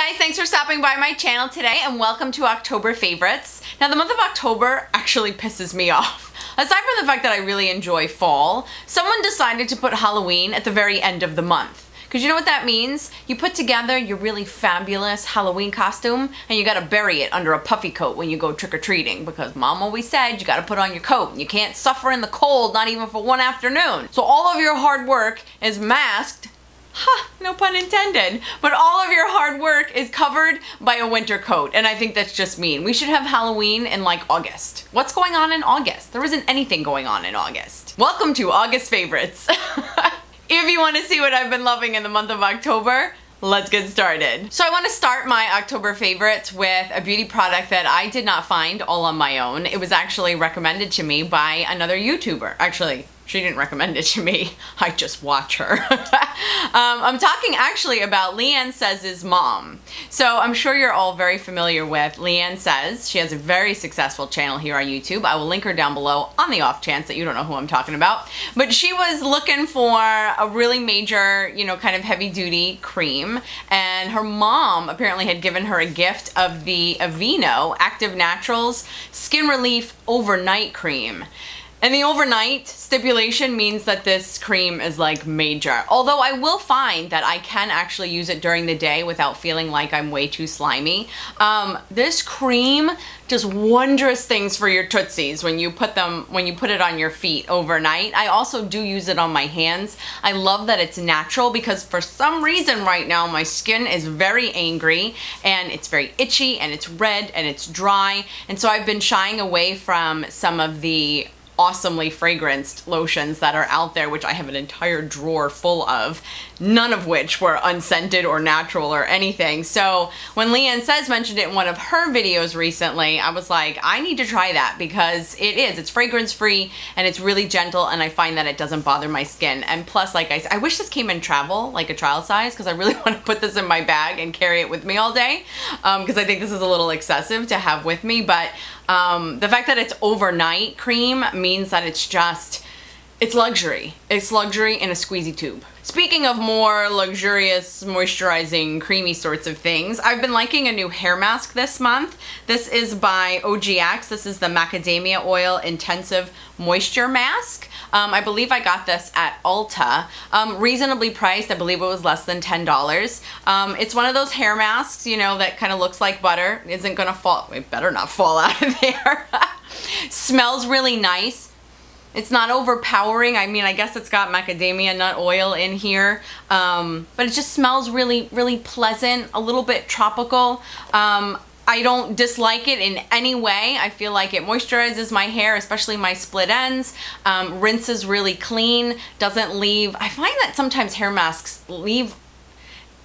guys, thanks for stopping by my channel today and welcome to October favorites. Now the month of October actually pisses me off. Aside from the fact that I really enjoy fall, someone decided to put Halloween at the very end of the month. Because you know what that means? You put together your really fabulous Halloween costume and you gotta bury it under a puffy coat when you go trick-or-treating, because mom always said you gotta put on your coat and you can't suffer in the cold, not even for one afternoon. So all of your hard work is masked, no pun intended, but all of your hard work is covered by a winter coat, and I think that's just mean. We should have Halloween in like August. What's going on in August? There isn't anything going on in August. Welcome to August favorites. If you want to see what I've been loving in the month of October, let's get started. So I want to start my October favorites with a beauty product that I did not find all on my own. It was actually recommended to me by another YouTuber. Actually, she didn't recommend it to me. I just watch her. I'm talking actually about Leanne Says' mom. So I'm sure you're all very familiar with Leanne Says. She has a very successful channel here on YouTube. I will link her down below on the off chance that you don't know who I'm talking about. But she was looking for a really major, kind of heavy duty cream. And her mom apparently had given her a gift of the Avene Active Naturals Skin Relief Overnight Cream. And the overnight stipulation means that this cream is like major. Although I will find that I can actually use it during the day without feeling like I'm way too slimy. This cream does wondrous things for your tootsies when you put it on your feet overnight. I also do use it on my hands. I love that it's natural because for some reason right now my skin is very angry and it's very itchy and it's red and it's dry. And so I've been shying away from some of the awesomely fragranced lotions that are out there, which I have an entire drawer full of, none of which were unscented or natural or anything. So when Leanne Says mentioned it in one of her videos recently, I was like, I need to try that because it's fragrance free and it's really gentle, and I find that it doesn't bother my skin. And plus, like I said, I wish this came in travel, like a trial size, because I really want to put this in my bag and carry it with me all day, because I think this is a little excessive to have with me. But the fact that it's overnight cream means that it's luxury. It's luxury in a squeezy tube. Speaking of more luxurious, moisturizing, creamy sorts of things, I've been liking a new hair mask this month. This is by OGX. This is the Macadamia Oil Intensive Moisture Mask. I believe I got this at Ulta. Reasonably priced. I believe it was less than $10. It's one of those hair masks, that kind of looks like butter. Isn't gonna fall. It better not fall out of there. Smells really nice. It's not overpowering. I mean, I guess it's got macadamia nut oil in here, but it just smells really, really pleasant, a little bit tropical. I don't dislike it in any way. I feel like it moisturizes my hair, especially my split ends, rinses really clean, doesn't leave. I find that sometimes hair masks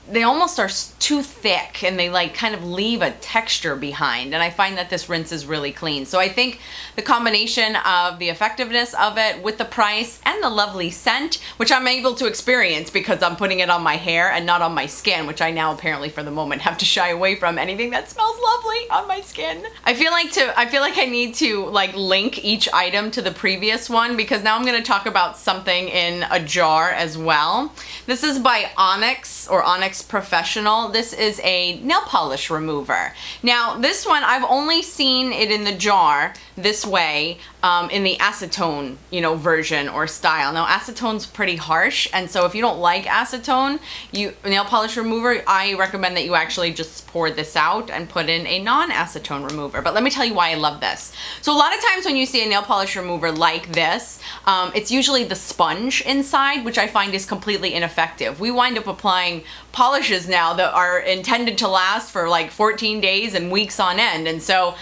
they almost are too thick and they like kind of leave a texture behind, and I find that this rinses really clean. So I think the combination of the effectiveness of it with the price and the lovely scent, which I'm able to experience because I'm putting it on my hair and not on my skin, which I now apparently for the moment have to shy away from anything that smells lovely on my skin. I feel like I need to like link each item to the previous one, because now I'm going to talk about something in a jar as well. This is by Onyx Professional. This is a nail polish remover. Now this one, I've only seen it in the jar this way, in the acetone, version or style. Now acetone's pretty harsh, and so if you don't like acetone, nail polish remover, I recommend that you actually just pour this out and put in a non-acetone remover. But let me tell you why I love this. So a lot of times when you see a nail polish remover like this, it's usually the sponge inside, which I find is completely ineffective. We wind up applying polishes now that are intended to last for like 14 days and weeks on end, and so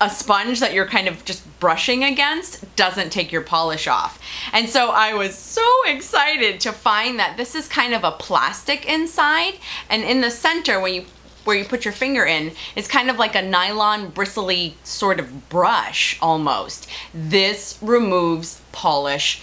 a sponge that you're kind of just brushing against doesn't take your polish off. And so I was so excited to find that this is kind of a plastic inside, and in the center where you put your finger in is kind of like a nylon bristly sort of brush almost. This removes polish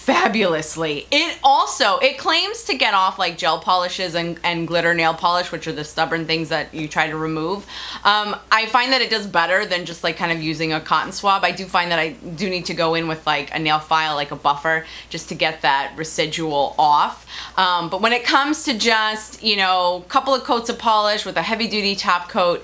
fabulously. It claims to get off like gel polishes and glitter nail polish, which are the stubborn things that you try to remove. I find that it does better than just like kind of using a cotton swab. I do find that I do need to go in with like a nail file, like a buffer, just to get that residual off. But when it comes to just, you know, a couple of coats of polish with a heavy duty top coat,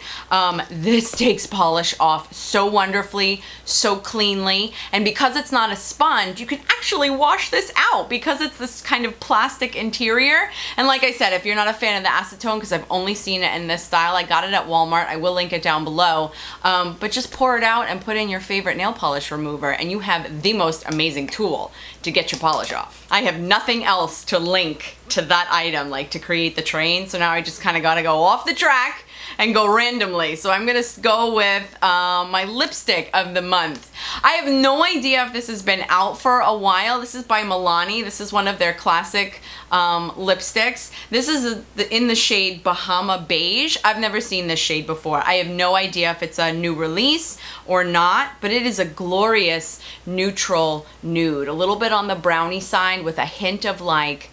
this takes polish off so wonderfully, so cleanly. And because it's not a sponge, you can actually wash this out because it's this kind of plastic interior. And like I said, if you're not a fan of the acetone, because I've only seen it in this style, I got it at Walmart. I will link it down below. But just pour it out and put in your favorite nail polish remover and you have the most amazing tool to get your polish off. I have nothing else to link to that item, like to create the train. So now I just kind of got to go off the track and go randomly. So I'm gonna go with my lipstick of the month. I have no idea if this has been out for a while. This is by Milani. This is one of their classic lipsticks. This is in the shade Bohemia Beige. I've never seen this shade before. I have no idea if it's a new release or not, but it is a glorious neutral nude. A little bit on the brownie side with a hint of like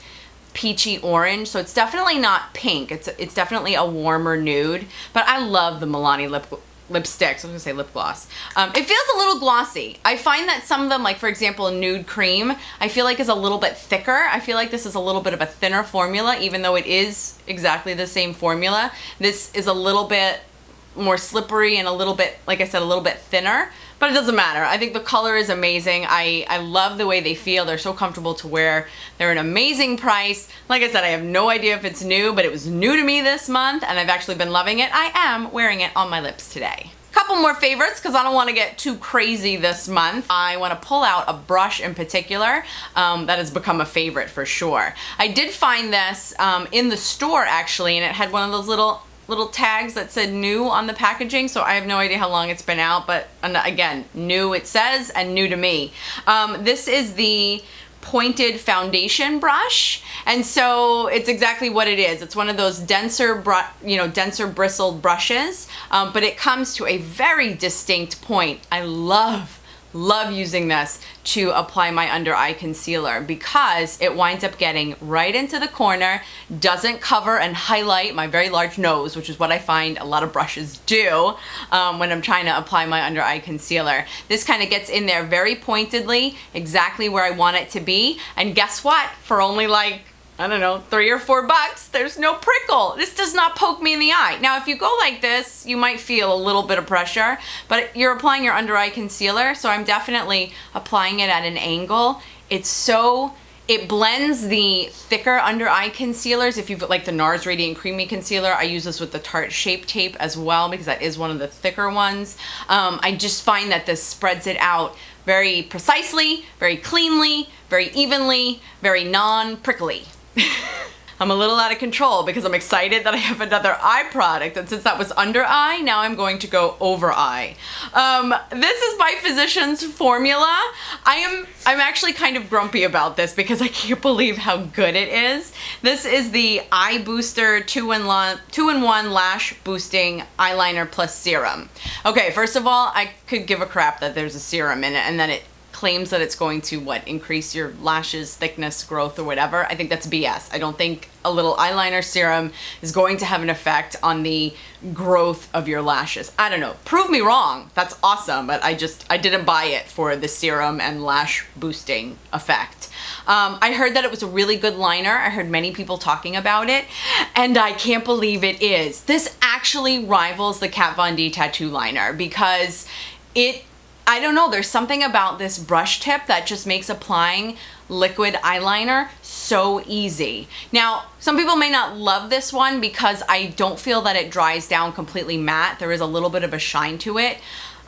peachy orange, so it's definitely not pink. It's definitely a warmer nude, but I love the Milani lipsticks. I was gonna say lip gloss. It feels a little glossy. I find that some of them, like for example, nude cream, I feel like is a little bit thicker. I feel like this is a little bit of a thinner formula, even though it is exactly the same formula. This is a little bit more slippery and a little bit, like I said, a little bit thinner, but it doesn't matter. I think the color is amazing. I love the way they feel. They're so comfortable to wear. They're an amazing price. Like I said, I have no idea if it's new, but it was new to me this month and I've actually been loving it. I am wearing it on my lips today. Couple more favorites because I don't want to get too crazy this month. I want to pull out a brush in particular that has become a favorite for sure. I did find this in the store actually, and it had one of those little tags that said new on the packaging, so I have no idea how long it's been out, but again, new it says and new to me. This is the pointed foundation brush, and so it's exactly what it is. It's one of those denser bristled brushes, but it comes to a very distinct point. I love using this to apply my under eye concealer because it winds up getting right into the corner, doesn't cover and highlight my very large nose, which is what I find a lot of brushes do when I'm trying to apply my under eye concealer. This kind of gets in there very pointedly, exactly where I want it to be, and guess what? For only like, I don't know, $3 or $4, there's no prickle. This does not poke me in the eye. Now, if you go like this, you might feel a little bit of pressure, but you're applying your under eye concealer, so I'm definitely applying it at an angle. It blends the thicker under eye concealers. If you've like the NARS Radiant Creamy Concealer, I use this with the Tarte Shape Tape as well because that is one of the thicker ones. I just find that this spreads it out very precisely, very cleanly, very evenly, very non-prickly. I'm a little out of control because I'm excited that I have another eye product, and since that was under eye, now I'm going to go over eye. This is by Physicians Formula. I'm actually kind of grumpy about this because I can't believe how good it is. This is the Eye Booster 2-in-1 Lash Boosting Eyeliner Plus Serum. Okay, first of all, I could give a crap that there's a serum in it and that it claims that it's going to, increase your lashes thickness, growth, or whatever. I think that's BS. I don't think a little eyeliner serum is going to have an effect on the growth of your lashes. I don't know. Prove me wrong. That's awesome, but I didn't buy it for the serum and lash boosting effect. I heard that it was a really good liner. I heard many people talking about it, and I can't believe it is. This actually rivals the Kat Von D tattoo liner because I don't know, there's something about this brush tip that just makes applying liquid eyeliner so easy. Now, some people may not love this one because I don't feel that it dries down completely matte. There is a little bit of a shine to it.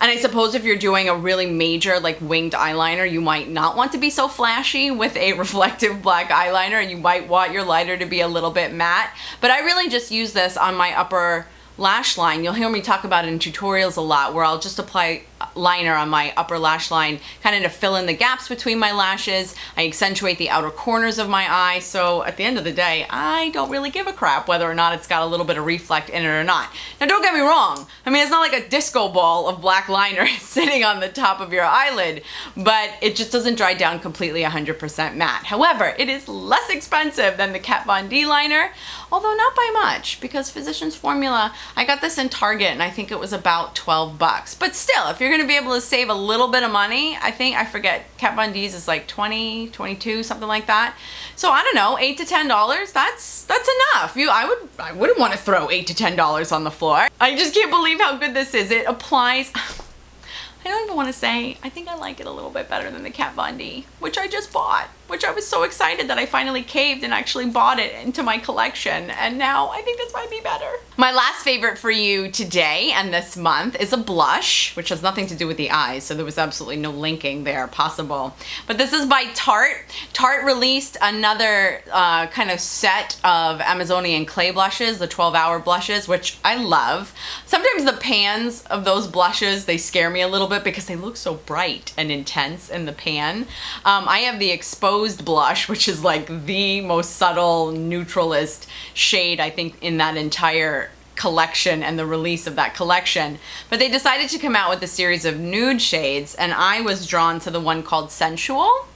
And I suppose if you're doing a really major winged eyeliner, you might not want to be so flashy with a reflective black eyeliner, and you might want your liner to be a little bit matte. But I really just use this on my upper lash line. You'll hear me talk about it in tutorials a lot where I'll just apply liner on my upper lash line, kind of to fill in the gaps between my lashes. I accentuate the outer corners of my eye, so at the end of the day, I don't really give a crap whether or not it's got a little bit of reflect in it or not. Now don't get me wrong, I mean it's not like a disco ball of black liner sitting on the top of your eyelid, but it just doesn't dry down completely 100% matte. However, it is less expensive than the Kat Von D liner, although not by much, because Physicians Formula, I got this in Target and I think it was about 12 bucks. But still, if you're gonna be able to save a little bit of money, I forget, Kat Von D's is like 20, 22, something like that. So I don't know, $8 to $10, that's enough. I wouldn't want to throw $8 to $10 on the floor. I just can't believe how good this is. It applies, I don't even want to say, I think I like it a little bit better than the Kat Von D, which I just bought, which I was so excited that I finally caved and actually bought it into my collection, and now I think this might be better. My last favorite for you today and this month is a blush, which has nothing to do with the eyes, so there was absolutely no linking there possible. But this is by Tarte. Tarte released another kind of set of Amazonian clay blushes, the 12-hour blushes, which I love. Sometimes the pans of those blushes, they scare me a little bit because they look so bright and intense in the pan. I have the Exposed blush, which is like the most subtle, neutralist shade I think in that entire collection and the release of that collection. But they decided to come out with a series of nude shades, and I was drawn to the one called Sensual.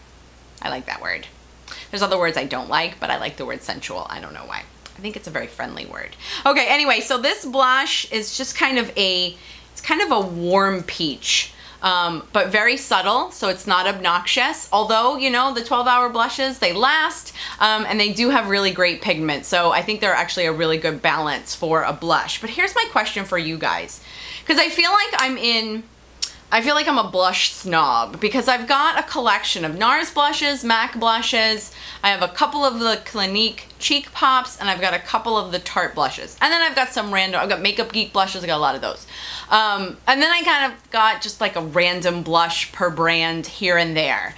I like that word. There's other words I don't like, but I like the word sensual. I don't know why. I think it's a very friendly word. Okay, anyway, so this blush is just kind of a warm peach. But very subtle, so it's not obnoxious. Although, you know, the 12-hour blushes, they last, and they do have really great pigment. So I think they're actually a really good balance for a blush. But here's my question for you guys, because I feel like I'm a blush snob, because I've got a collection of NARS blushes, MAC blushes, I have a couple of the Clinique Cheek Pops, and I've got a couple of the Tarte blushes. And then I've got some random, I've got Makeup Geek blushes, I got a lot of those. And then I kind of got just like a random blush per brand here and there.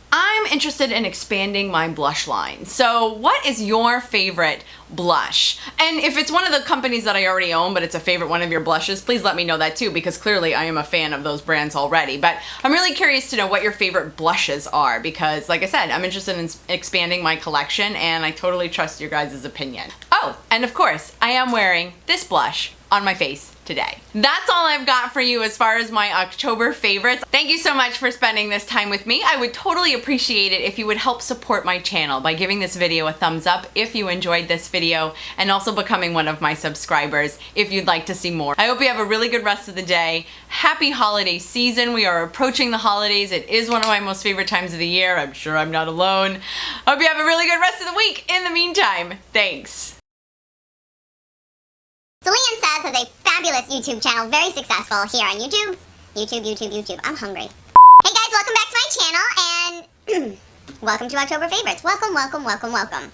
I'm interested in expanding my blush line. So what is your favorite blush? And if it's one of the companies that I already own, but it's a favorite one of your blushes, please let me know that too, because clearly I am a fan of those brands already. But I'm really curious to know what your favorite blushes are, because like I said, I'm interested in expanding my collection, and I totally trust your guys' opinion. Oh, and of course, I am wearing this blush on my face today. That's all I've got for you as far as my October favorites. Thank you so much for spending this time with me. I would totally appreciate it if you would help support my channel by giving this video a thumbs up if you enjoyed this video, and also becoming one of my subscribers if you'd like to see more. I hope you have a really good rest of the day. Happy holiday season. We are approaching the holidays. It is one of my most favorite times of the year. I'm sure I'm not alone. Hope you have a really good rest of the week. In the meantime, thanks. So Leanne Says has a fabulous YouTube channel, very successful here on YouTube. YouTube. I'm hungry. Hey guys, welcome back to my channel, and welcome to October Favorites. Welcome.